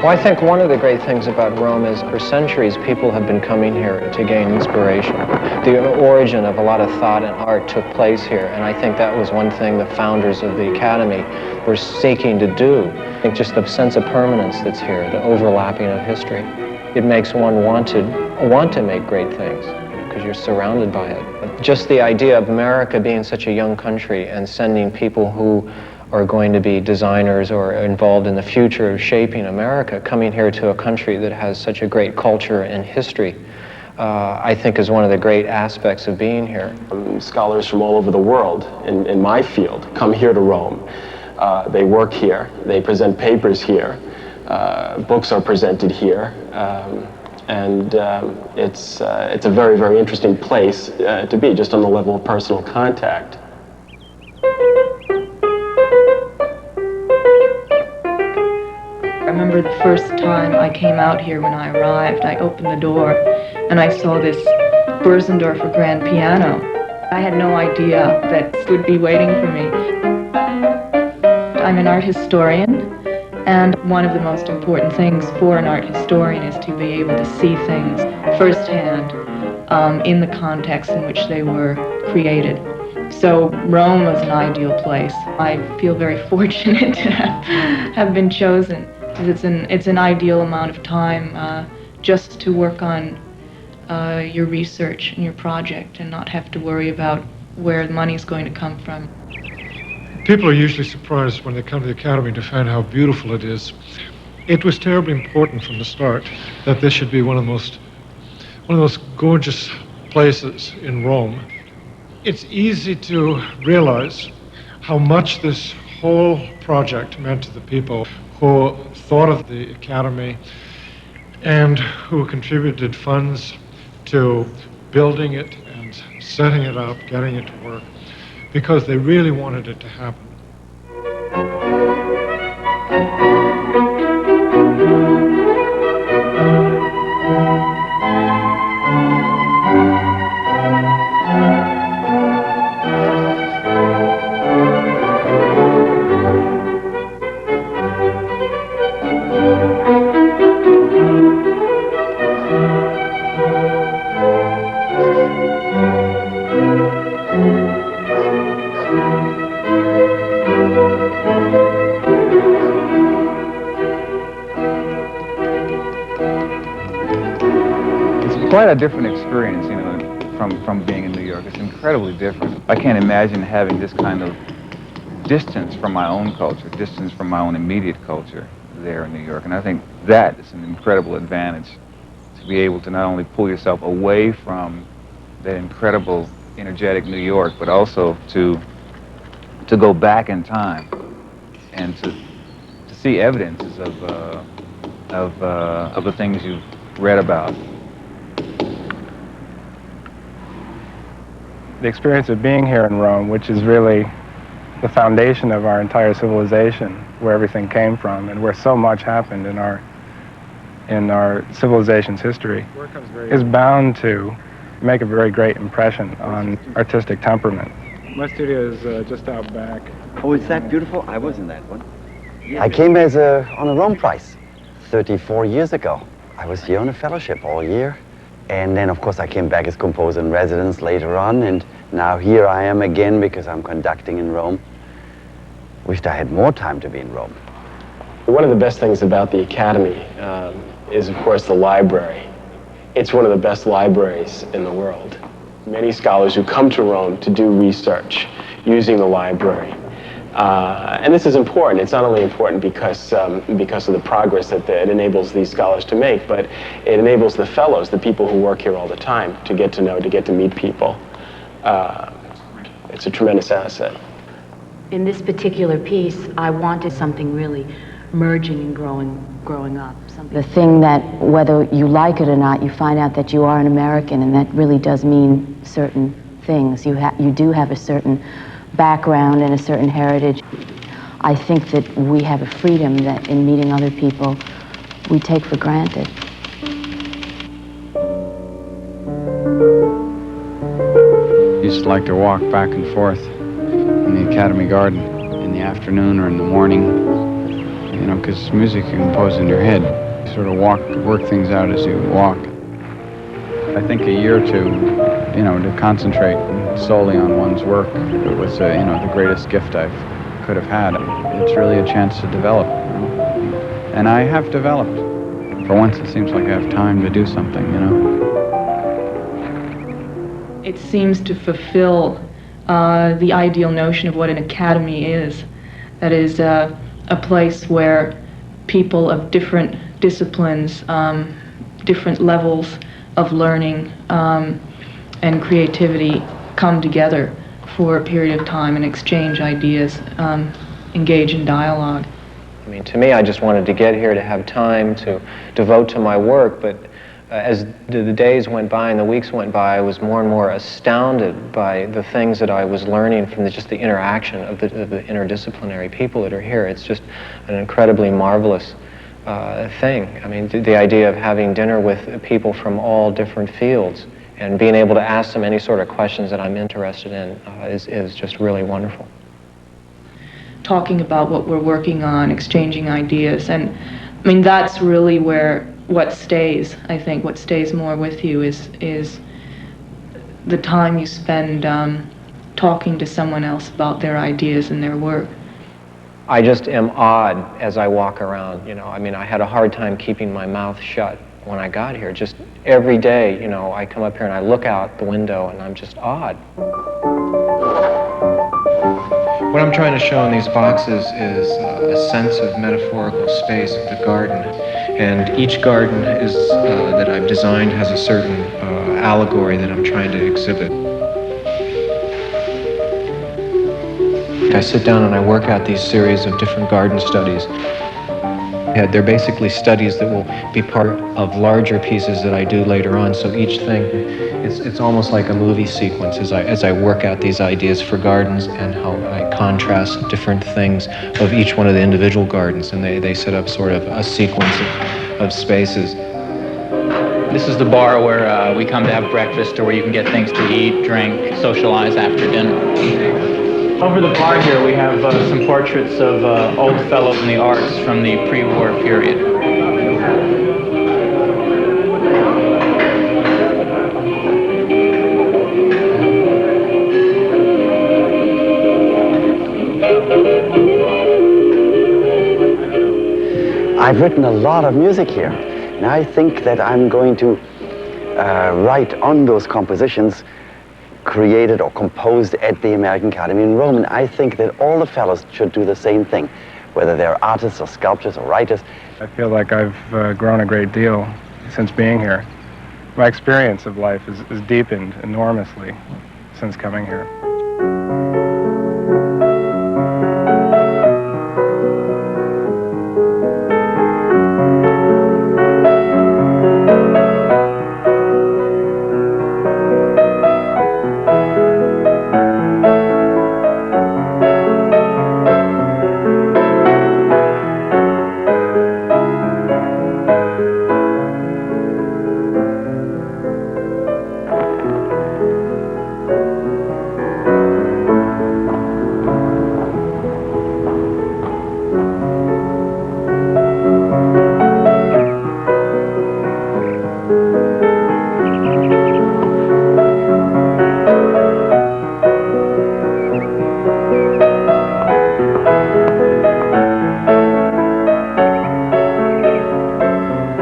Well, I think one of the great things about Rome is for centuries people have been coming here to gain inspiration. The origin of a lot of thought and art took place here, and I think that was one thing the founders of the Academy were seeking to do. I think just the sense of permanence that's here, the overlapping of history, it makes one want to make great things because you're surrounded by it. Just the idea of America being such a young country and sending people who are going to be designers or involved in the future of shaping America, coming here to a country that has such a great culture and history, I think is one of the great aspects of being here. Scholars from all over the world in my field come here to Rome. They work here, they present papers here, books are presented here, and it's a very, very interesting place to be, just on the level of personal contact. I remember the first time I came out here when I arrived, I opened the door and I saw this Börsendorfer grand piano. I had no idea that this would be waiting for me. I'm an art historian, and one of the most important things for an art historian is to be able to see things firsthand in the context in which they were created. So Rome was an ideal place. I feel very fortunate to have been chosen. It's an ideal amount of time just to work on your research and your project and not have to worry about where the money's going to come from. People are usually surprised when they come to the Academy to find how beautiful it is. It was terribly important from the start that this should be one of the most gorgeous places in Rome. It's easy to realize how much this whole project meant to the people who thought of the Academy and who contributed funds to building it and setting it up, getting it to work, because they really wanted it to happen. Quite a different experience, you know, from being in New York. It's incredibly different. I can't imagine having this kind of distance from my own culture, distance from my own immediate culture there in New York. And I think that is an incredible advantage, to be able to not only pull yourself away from that incredible, energetic New York, but also to go back in time and to see evidences of the things you've read about. The experience of being here in Rome, which is really the foundation of our entire civilization, where everything came from and where so much happened in our civilization's history, is bound to make a very great impression on artistic temperament. My studio is just out back. Oh, is that beautiful? I was in that one. I came on a Rome Prize 34 years ago. I was here on a fellowship all year. And then, of course, I came back as composer in residence later on, and now here I am again because I'm conducting in Rome. Wished I had more time to be in Rome. One of the best things about the Academy is, of course, the library. It's one of the best libraries in the world. Many scholars who come to Rome to do research using the library And this is important. It's not only important because of the progress that it enables these scholars to make, but it enables the fellows, the people who work here all the time, to get to know, to get to meet people. It's a tremendous asset. In this particular piece, I wanted something really merging and growing up. The thing that, whether you like it or not, you find out that you are an American, and that really does mean certain things. You do have a certain background and a certain heritage. I think that we have a freedom that in meeting other people we take for granted. Used to like to walk back and forth in the Academy Garden in the afternoon or in the morning, you know, because music you compose in your head. You sort of work things out as you walk. I think a year or two, you know, to concentrate solely on one's work, it was, you know, the greatest gift I could have had. It's really a chance to develop, you know? And I have developed. For once, it seems like I have time to do something, you know? It seems to fulfill the ideal notion of what an academy is. That is a place where people of different disciplines, different levels of learning and creativity come together for a period of time and exchange ideas, engage in dialogue. I mean, to me, I just wanted to get here to have time to devote to my work, but as the days went by and the weeks went by, I was more and more astounded by the things that I was learning from just the interaction of the interdisciplinary people that are here. It's just an incredibly marvelous thing. I mean, the idea of having dinner with people from all different fields and being able to ask them any sort of questions that I'm interested in is just really wonderful. Talking about what we're working on, exchanging ideas, and I mean, that's really where what stays, I think, what stays more with you is the time you spend talking to someone else about their ideas and their work. I just am awed as I walk around, you know. I mean, I had a hard time keeping my mouth shut when I got here. Just every day, you know, I come up here and I look out the window and I'm just awed. What I'm trying to show in these boxes is a sense of metaphorical space of the garden. And each garden is, that I've designed has a certain allegory that I'm trying to exhibit. I sit down and I work out these series of different garden studies. They're basically studies that will be part of larger pieces that I do later on. So each thing, it's almost like a movie sequence as I work out these ideas for gardens and how I contrast different things of each one of the individual gardens, and they set up sort of a sequence of spaces. This is the bar where we come to have breakfast, or where you can get things to eat, drink, socialize after dinner. Over the bar here we have some portraits of old fellows in the arts from the pre-war period. I've written a lot of music here, and I think that I'm going to write on those compositions created or composed at the American Academy in Rome. And I think that all the fellows should do the same thing, whether they're artists or sculptors or writers. I feel like I've grown a great deal since being here. My experience of life is deepened enormously since coming here.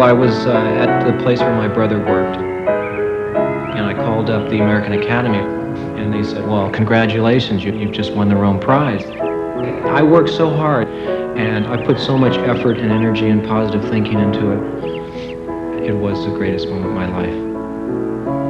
I was at the place where my brother worked, and I called up the American Academy, and they said, well, congratulations, you've just won the Rome Prize. I worked so hard, and I put so much effort and energy and positive thinking into it. It was the greatest moment of my life.